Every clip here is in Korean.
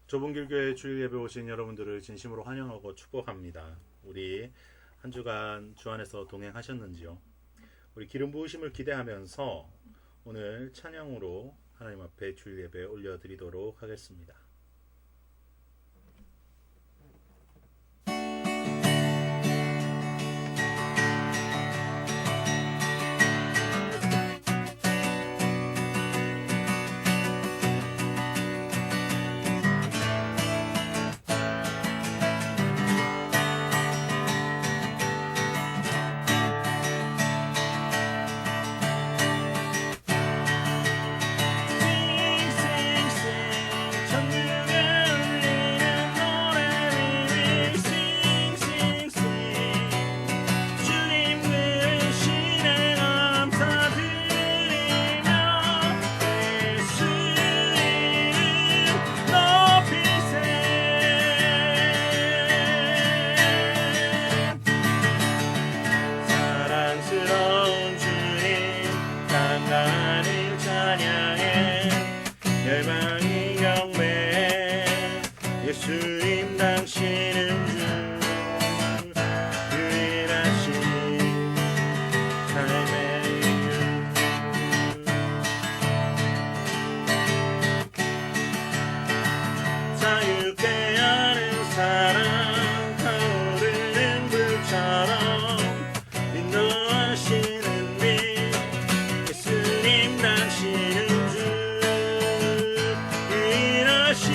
좁은 길교회 주일 예배 오신 여러분들을 진심으로 환영하고 축복합니다. 우리 한 주간 주 안에서 동행하셨는지요? 우리 기름 부으심을 기대하면서 오늘 찬양으로 하나님 앞에 주일 예배 올려드리도록 하겠습니다. 예수님 당신은 주 유일하신 삶의 이유 자유케 하는 사랑 타오르는 불처럼 인도하시는 빛 예수님 당신은 주 유일하신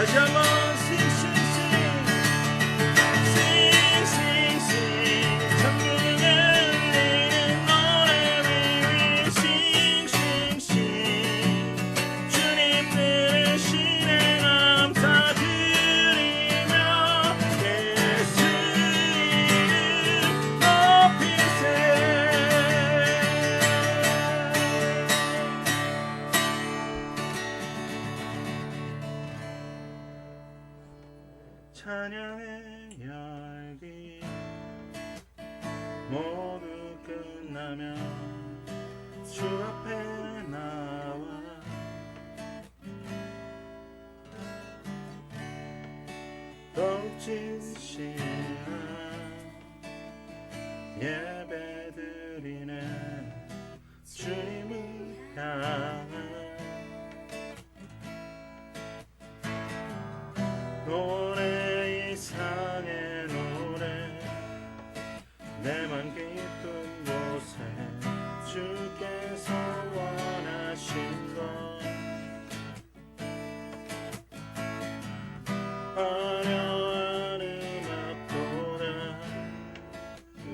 다시 한번 sing sing sing sing sing sing 천국에 울리는 노래 we will sing sing sing 주님 들으시네 감사드리며 예수 이름 높이세 찬양의 열기 모두 끝나면 주 앞에 나와 더욱 진실한 예배 드리네 주님을 향한 노래 이상의 노래 내만 깊은 곳에 주께서 원하신 것 화려한 음악보다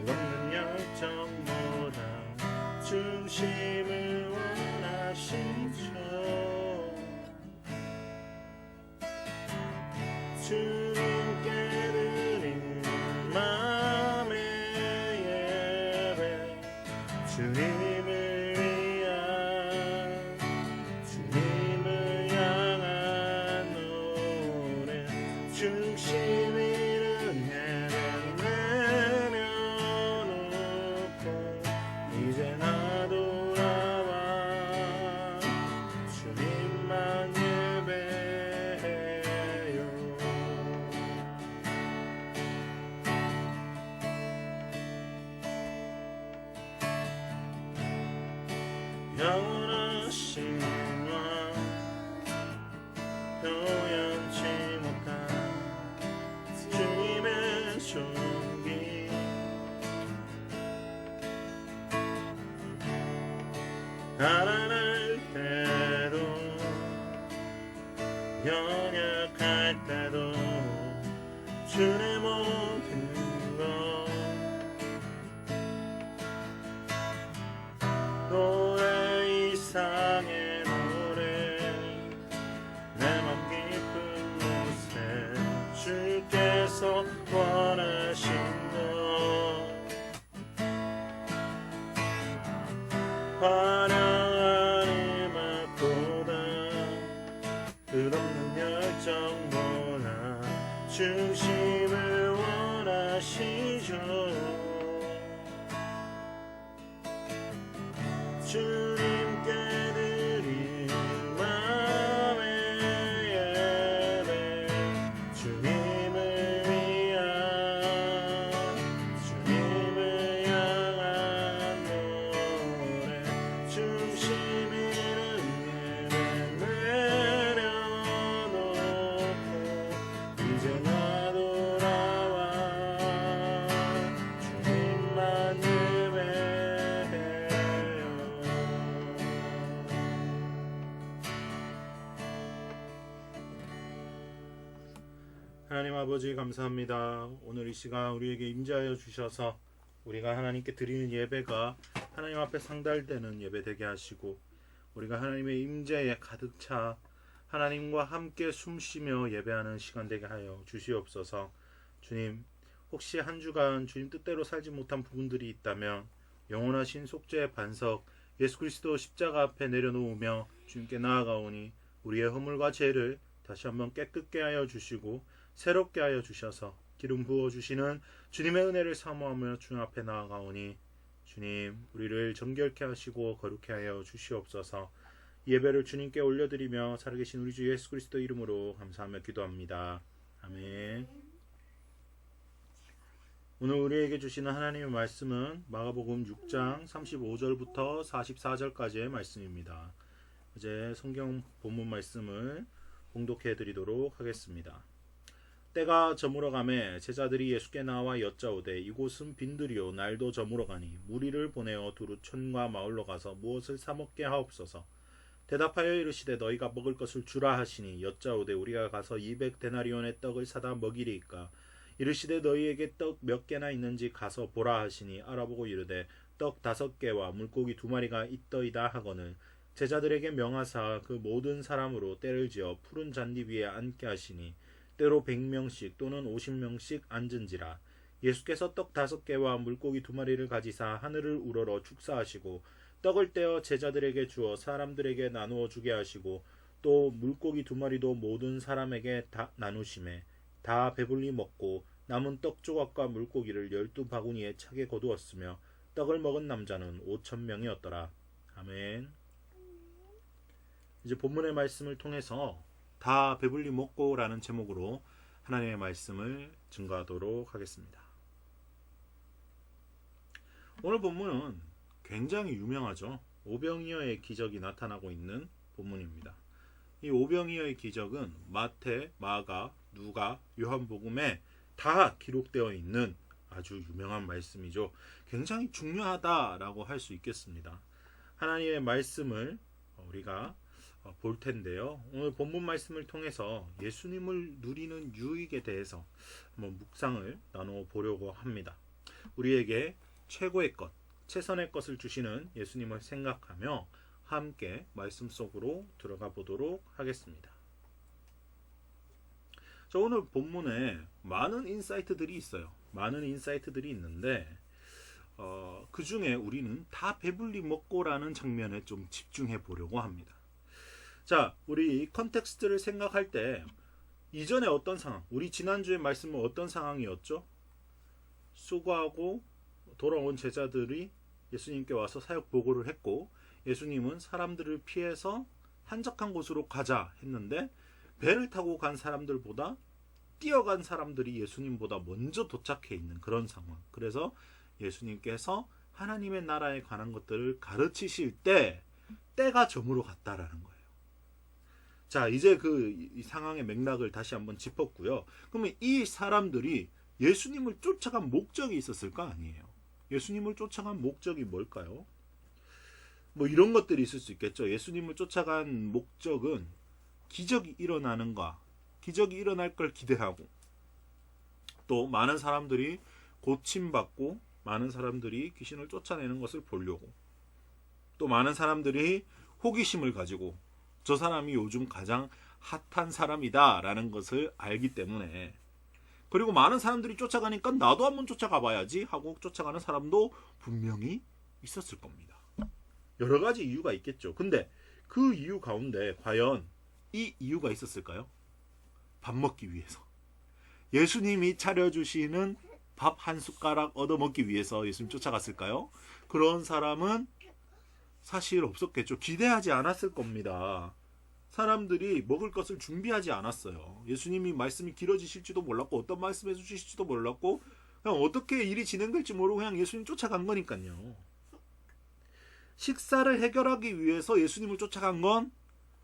끝없는 열정보다 중심을 원하신 주님께 드린 마음의 예배 주님을 위한 주님을 향한 노래 중심 있는 예배 내려놓고 이제 나 돌아와 주님만 영원하신 왕 표현치 못한 주님의 존귀 가난할 때도 연약할 때도 주의 모든 것 노래 이상의 노래 내 맘 깊은 곳에 주께서 원하신 것 화려한 음악보다 끝없는 열정보다 중심을 원하시죠. 주님께 드린 마음의 예배 주님을 위한 주님을 향한 노래 중심 있는 예배 내려놓고 이제 나 돌아와 주님만 하나님 아버지 감사합니다. 오늘 이 시간 우리에게 임재하여 주셔서 우리가 하나님께 드리는 예배가 하나님 앞에 상달되는 예배 되게 하시고 우리가 하나님의 임재에 가득 차 하나님과 함께 숨쉬며 예배하는 시간 되게 하여 주시옵소서. 주님, 혹시 한 주간 주님 뜻대로 살지 못한 부분들이 있다면 영원하신 속죄의 반석 예수 그리스도 십자가 앞에 내려놓으며 주님께 나아가오니 우리의 허물과 죄를 다시 한번 깨끗게 하여 주시고 새롭게 하여 주셔서 기름 부어주시는 주님의 은혜를 사모하며 주님 앞에 나아가오니 주님 우리를 정결케 하시고 거룩케 하여 주시옵소서. 예배를 주님께 올려드리며 살아계신 우리 주 예수 그리스도 이름으로 감사하며 기도합니다. 아멘. 오늘 우리에게 주시는 하나님의 말씀은 마가복음 6장 35절부터 44절까지의 말씀입니다. 이제 성경 본문 말씀을 봉독해 드리도록 하겠습니다. 때가 저물어 가매 제자들이 예수께 나와 여짜오되 이곳은 빈들이요 날도 저물어 가니 무리를 보내어 두루 촌과 마을로 가서 무엇을 사 먹게 하옵소서. 대답하여 이르시되 너희가 먹을 것을 주라 하시니 여짜오되 우리가 가서 200데나리온의 떡을 사다 먹이리이까. 이르시되 너희에게 떡 몇 개나 있는지 가서 보라 하시니 알아보고 이르되 떡 5개와 물고기 2마리가 있더이다 하거늘 제자들에게 명하사 그 모든 사람으로 때를 지어 푸른 잔디 위에 앉게 하시니 때로 100명씩 또는 50명씩 앉은지라. 예수께서 떡 5개와 물고기 2마리를 가지사 하늘을 우러러 축사하시고 떡을 떼어 제자들에게 주어 사람들에게 나누어 주게 하시고 또 물고기 2마리도 모든 사람에게 다 나누시매 다 배불리 먹고 남은 떡 조각과 물고기를 12바구니에 차게 거두었으며 떡을 먹은 남자는 5,000명이었더라. 아멘. 이제 본문의 말씀을 통해서 다 배불리 먹고 라는 제목으로 하나님의 말씀을 증거하도록 하겠습니다. 오늘 본문은 굉장히 유명하죠. 오병이어의 기적이 나타나고 있는 본문입니다. 이 오병이어의 기적은 마태, 마가, 누가, 요한복음에 다 기록되어 있는 아주 유명한 말씀이죠. 굉장히 중요하다라고 할 수 있겠습니다. 하나님의 말씀을 우리가 볼 텐데요. 오늘 본문 말씀을 통해서 예수님을 누리는 유익에 대해서 한번 묵상을 나누어 보려고 합니다. 우리에게 최고의 것, 최선의 것을 주시는 예수님을 생각하며 함께 말씀 속으로 들어가 보도록 하겠습니다. 자, 오늘 본문에 많은 인사이트들이 있어요. 많은 인사이트들이 있는데 그 중에 우리는 다 배불리 먹고라는 장면에 좀 집중해 보려고 합니다. 자, 우리 컨텍스트를 생각할 때 이전에 어떤 상황, 우리 지난주에 말씀은 어떤 상황이었죠? 수고하고 돌아온 제자들이 예수님께 와서 사역 보고를 했고 예수님은 사람들을 피해서 한적한 곳으로 가자 했는데 배를 타고 간 사람들보다 뛰어간 사람들이 예수님보다 먼저 도착해 있는 그런 상황. 그래서 예수님께서 하나님의 나라에 관한 것들을 가르치실 때 때가 저물어 갔다라는 거예요. 자, 이제 이 상황의 맥락을 다시 한번 짚었고요. 그러면 이 사람들이 예수님을 쫓아간 목적이 있었을 거 아니에요. 예수님을 쫓아간 목적이 뭘까요? 뭐 이런 것들이 있을 수 있겠죠. 예수님을 쫓아간 목적은 기적이 일어나는가, 기적이 일어날 걸 기대하고, 또 많은 사람들이 고침받고 많은 사람들이 귀신을 쫓아내는 것을 보려고, 또 많은 사람들이 호기심을 가지고 저 사람이 요즘 가장 핫한 사람이다 라는 것을 알기 때문에, 그리고 많은 사람들이 쫓아가니까 나도 한번 쫓아가 봐야지 하고 쫓아가는 사람도 분명히 있었을 겁니다. 여러 가지 이유가 있겠죠. 근데 그 이유 가운데 과연 이 이유가 있었을까요? 밥 먹기 위해서. 예수님이 차려주시는 밥 한 숟가락 얻어먹기 위해서 예수님 쫓아갔을까요? 그런 사람은 사실 없었겠죠. 기대하지 않았을 겁니다. 사람들이 먹을 것을 준비하지 않았어요. 예수님이 말씀이 길어지실지도 몰랐고 어떤 말씀해 주실지도 몰랐고 그냥 어떻게 일이 진행될지 모르고 그냥 예수님 쫓아간 거니까요. 식사를 해결하기 위해서 예수님을 쫓아간 건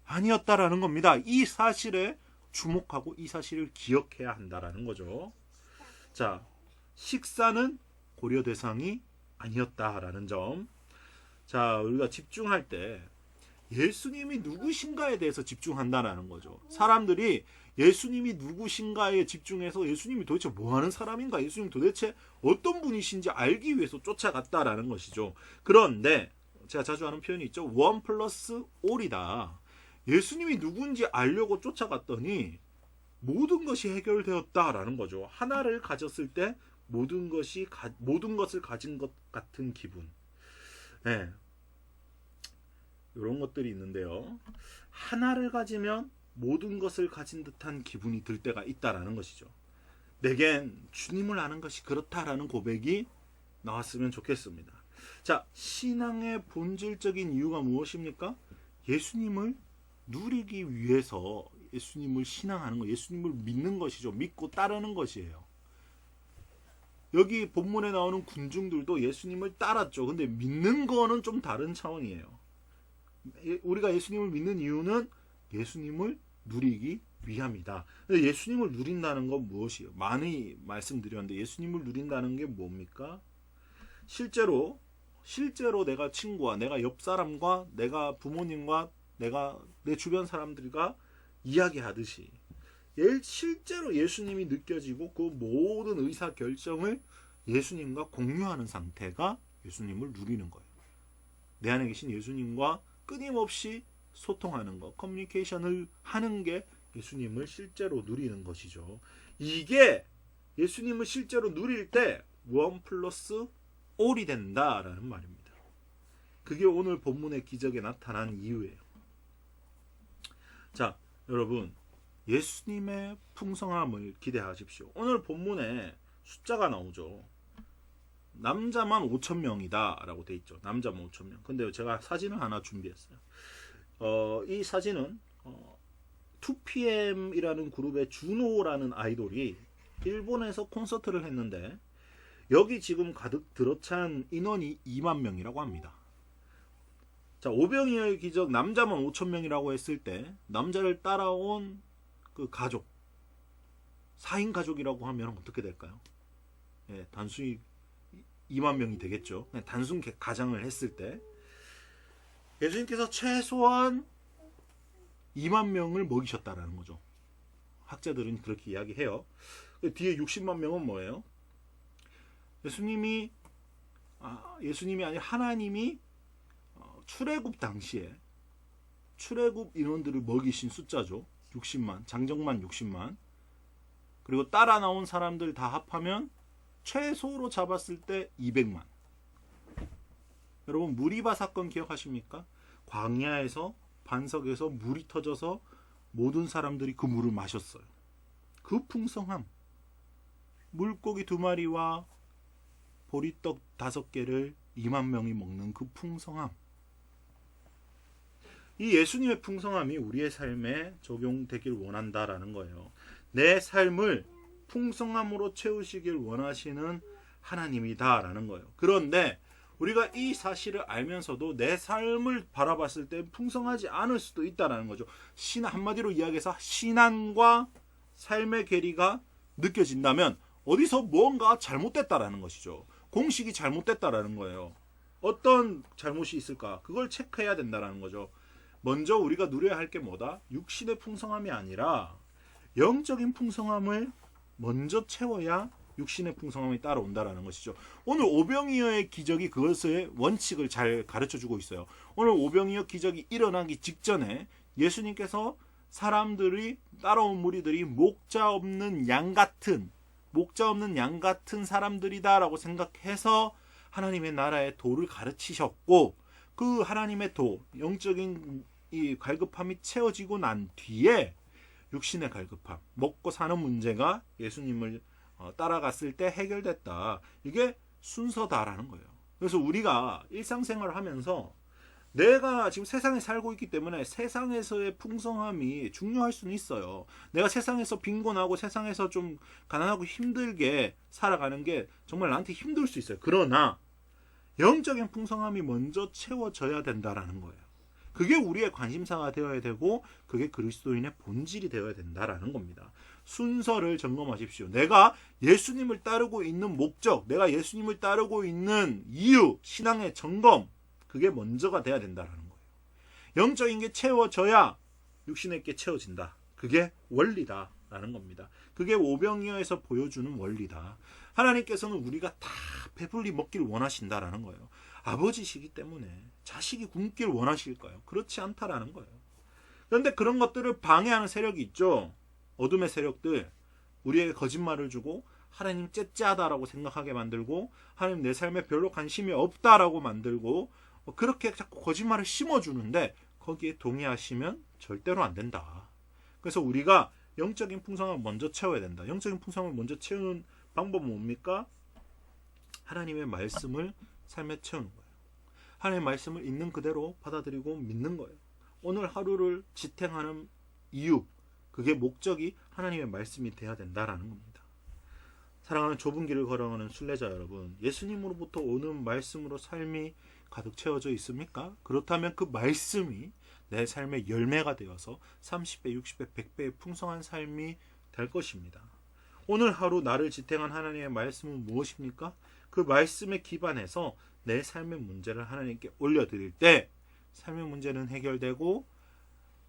아니었다라는 겁니다. 이 사실에 주목하고 이 사실을 기억해야 한다라는 거죠. 자, 식사는 고려 대상이 아니었다라는 점. 자, 우리가 집중할 때 예수님이 누구신가에 대해서 집중한다라는 거죠. 사람들이 예수님이 누구신가에 집중해서 예수님이 도대체 뭐하는 사람인가, 예수님 도대체 어떤 분이신지 알기 위해서 쫓아갔다라는 것이죠. 그런데 제가 자주 하는 표현이 있죠. 1 플러스 all이다. 예수님이 누군지 알려고 쫓아갔더니 모든 것이 해결되었다라는 거죠. 하나를 가졌을 때 모든 것을 가진 것 같은 기분. 네. 이런 것들이 있는데요. 하나를 가지면 모든 것을 가진 듯한 기분이 들 때가 있다라는 것이죠. 내겐 주님을 아는 것이 그렇다라는 고백이 나왔으면 좋겠습니다. 자, 신앙의 본질적인 이유가 무엇입니까? 예수님을 누리기 위해서 예수님을 신앙하는 것, 예수님을 믿는 것이죠. 믿고 따르는 것이에요. 여기 본문에 나오는 군중들도 예수님을 따랐죠. 근데 믿는 거는 좀 다른 차원이에요. 우리가 예수님을 믿는 이유는 예수님을 누리기 위함이다. 근데 예수님을 누린다는 건 무엇이에요? 많이 말씀드렸는데 예수님을 누린다는 게 뭡니까? 실제로 내가 친구와 내가 옆 사람과 내가 부모님과 내가 내 주변 사람들과 이야기하듯이 실제로 예수님이 느껴지고 그 모든 의사 결정을 예수님과 공유하는 상태가 예수님을 누리는 거예요. 내 안에 계신 예수님과 끊임없이 소통하는 것, 커뮤니케이션을 하는 게 예수님을 실제로 누리는 것이죠. 이게 예수님을 실제로 누릴 때 1 플러스 all이 된다라는 말입니다. 그게 오늘 본문의 기적에 나타난 이유예요. 자, 여러분, 예수님의 풍성함을 기대하십시오. 오늘 본문에 숫자가 나오죠. 남자만 5,000명이다 라고 돼 있죠. 남자만 5,000명. 근데 제가 사진을 하나 준비했어요. 이 사진은 2PM이라는 그룹의 준호라는 아이돌이 일본에서 콘서트를 했는데 여기 지금 가득 들어찬 인원이 2만 명이라고 합니다. 자, 오병이어의 기적 남자만 5,000명이라고 했을 때 남자를 따라온 그 가족, 4인 가족이라고 하면 어떻게 될까요? 예, 단순히 2만 명이 되겠죠. 단순 가장을 했을 때 예수님께서 최소한 2만 명을 먹이셨다라는 거죠. 학자들은 그렇게 이야기해요. 뒤에 60만 명은 뭐예요? 예수님이 아니 하나님이 출애굽 당시에 출애굽 인원들을 먹이신 숫자죠. 60만, 장정만 60만. 그리고 따라 나온 사람들 다 합하면 최소로 잡았을 때 200만. 여러분, 무리바 사건 기억하십니까? 광야에서 반석에서 물이 터져서 모든 사람들이 그 물을 마셨어요. 그 풍성함. 물고기 2마리와 보리떡 5개를 2만 명이 먹는 그 풍성함. 이 예수님의 풍성함이 우리의 삶에 적용되길 원한다라는 거예요. 내 삶을 풍성함으로 채우시길 원하시는 하나님이다라는 거예요. 그런데 우리가 이 사실을 알면서도 내 삶을 바라봤을 때 풍성하지 않을 수도 있다라는 거죠. 한마디로 이야기해서 신앙과 삶의 괴리가 느껴진다면 어디서 뭔가 잘못됐다라는 것이죠. 공식이 잘못됐다라는 거예요. 어떤 잘못이 있을까? 그걸 체크해야 된다라는 거죠. 먼저 우리가 누려야 할 게 뭐다? 육신의 풍성함이 아니라 영적인 풍성함을 먼저 채워야 육신의 풍성함이 따라온다라는 것이죠. 오늘 오병이어의 기적이 그것의 원칙을 잘 가르쳐주고 있어요. 오늘 오병이어 기적이 일어나기 직전에 예수님께서 사람들이 따라온 무리들이 목자 없는 양 같은 사람들이다라고 생각해서 하나님의 나라의 도를 가르치셨고, 그 하나님의 도, 영적인 이 갈급함이 채워지고 난 뒤에 육신의 갈급함, 먹고 사는 문제가 예수님을 따라갔을 때 해결됐다. 이게 순서다라는 거예요. 그래서 우리가 일상생활을 하면서 내가 지금 세상에 살고 있기 때문에 세상에서의 풍성함이 중요할 수는 있어요. 내가 세상에서 빈곤하고 세상에서 좀 가난하고 힘들게 살아가는 게 정말 나한테 힘들 수 있어요. 그러나 영적인 풍성함이 먼저 채워져야 된다라는 거예요. 그게 우리의 관심사가 되어야 되고 그게 그리스도인의 본질이 되어야 된다라는 겁니다. 순서를 점검하십시오. 내가 예수님을 따르고 있는 목적, 내가 예수님을 따르고 있는 이유, 신앙의 점검, 그게 먼저가 돼야 된다라는 거예요. 영적인 게 채워져야 육신의 게 채워진다. 그게 원리다라는 겁니다. 그게 오병이어에서 보여주는 원리다. 하나님께서는 우리가 다 배불리 먹기를 원하신다라는 거예요. 아버지시기 때문에 자식이 굶기를 원하실까요? 그렇지 않다라는 거예요. 그런데 그런 것들을 방해하는 세력이 있죠. 어둠의 세력들, 우리에게 거짓말을 주고 하나님 째째하다라고 생각하게 만들고 하나님 내 삶에 별로 관심이 없다라고 만들고 그렇게 자꾸 거짓말을 심어주는데 거기에 동의하시면 절대로 안 된다. 그래서 우리가 영적인 풍성함을 먼저 채워야 된다. 영적인 풍성함을 먼저 채우는 방법은 뭡니까? 하나님의 말씀을 삶에 채우는 거예요. 하나님의 말씀을 있는 그대로 받아들이고 믿는 거예요. 오늘 하루를 지탱하는 이유, 그게 목적이 하나님의 말씀이 돼야 된다라는 겁니다. 사랑하는 좁은 길을 걸어가는 순례자 여러분, 예수님으로부터 오는 말씀으로 삶이 가득 채워져 있습니까? 그렇다면 그 말씀이 내 삶의 열매가 되어서 30배, 60배, 100배의 풍성한 삶이 될 것입니다. 오늘 하루 나를 지탱한 하나님의 말씀은 무엇입니까? 그 말씀에 기반해서 내 삶의 문제를 하나님께 올려드릴 때 삶의 문제는 해결되고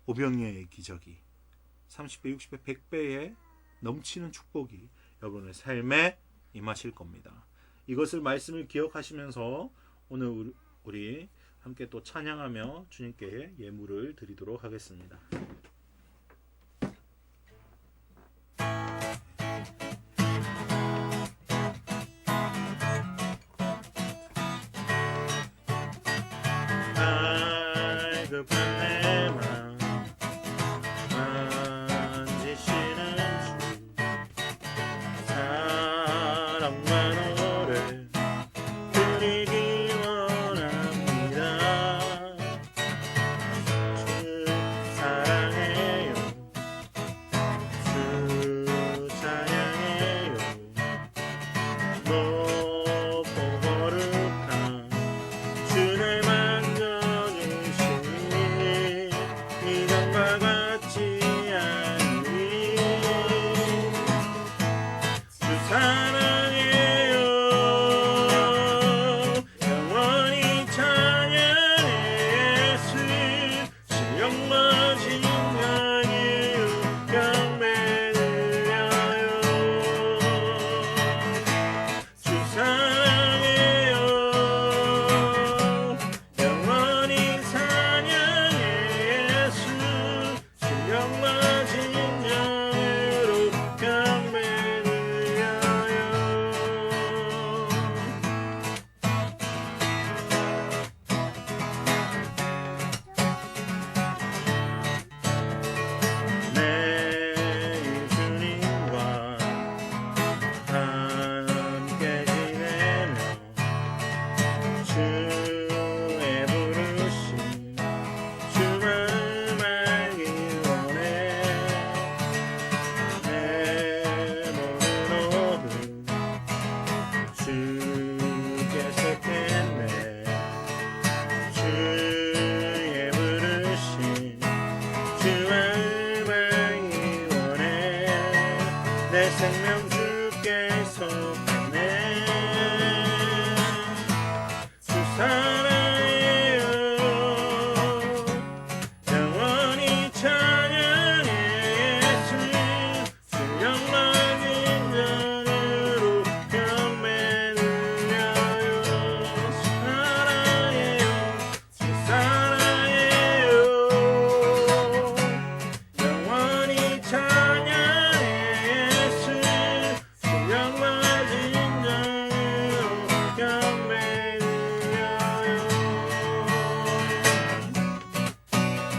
오병이어의 기적이 30배, 60배, 100배의 넘치는 축복이 여러분의 삶에 임하실 겁니다. 이것을 말씀을 기억하시면서 오늘 우리 함께 또 찬양하며 주님께 예물을 드리도록 하겠습니다. 갈급한 내 맘 만지시는 주 사랑과 노래 드리기 원합니다. 주 사랑해요, 주 찬양해요. 높고 거룩한 주를 만져주시니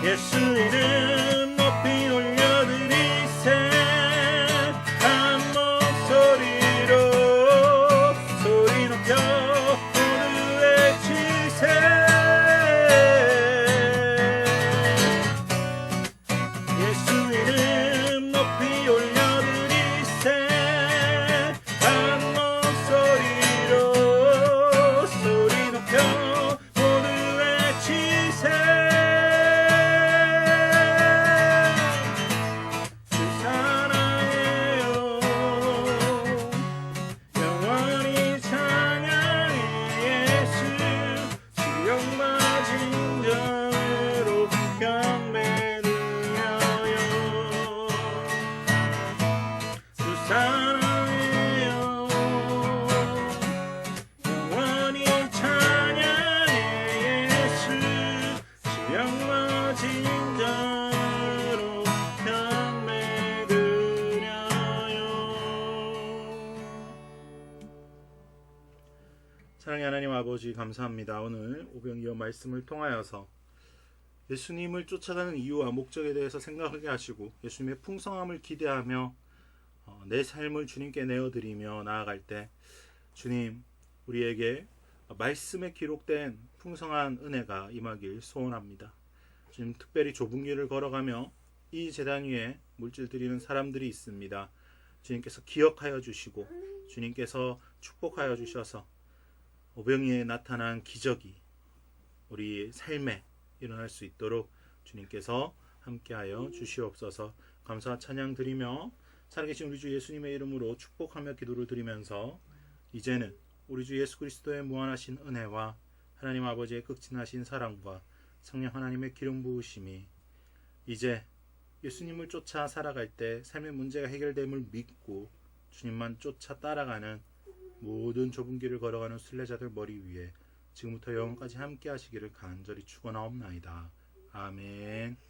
예수 이름 높이 올려드리세 한 목소리로 소리 높여 모두 외치세 예수 이름 높이 올려드리세 한 목소리로 소리 높여 모두 외치세 주 사랑해요 영원히 찬양해 예수 주 영광 진정으로 경배를 주 사랑해요 영원히 찬양해 예수 주 영광 진정으로 경배드려요. 사랑의 하나님 아버지 감사합니다. 오늘 오병이어 말씀을 통하여서 예수님을 쫓아가는 이유와 목적에 대해서 생각하게 하시고 예수님의 풍성함을 기대하며 내 삶을 주님께 내어드리며 나아갈 때 주님 우리에게 말씀에 기록된 풍성한 은혜가 임하길 소원합니다. 주님 특별히 좁은 길을 걸어가며 이 제단 위에 물질 드리는 사람들이 있습니다. 주님께서 기억하여 주시고 주님께서 축복하여 주셔서 오병이어에 나타난 기적이 우리 삶에 일어날 수 있도록 주님께서 함께하여 주시옵소서. 감사와 찬양 드리며 살아계신 우리 주 예수님의 이름으로 축복하며 기도를 드리면서 이제는 우리 주 예수 그리스도의 무한하신 은혜와 하나님 아버지의 극진하신 사랑과 성령 하나님의 기름 부으심이 이제 예수님을 쫓아 살아갈 때 삶의 문제가 해결됨을 믿고 주님만 쫓아 따라가는 모든 좁은 길을 걸어가는 순례자들 머리 위에 지금부터 영원까지 함께 하시기를 간절히 축원하옵나이다. 아멘.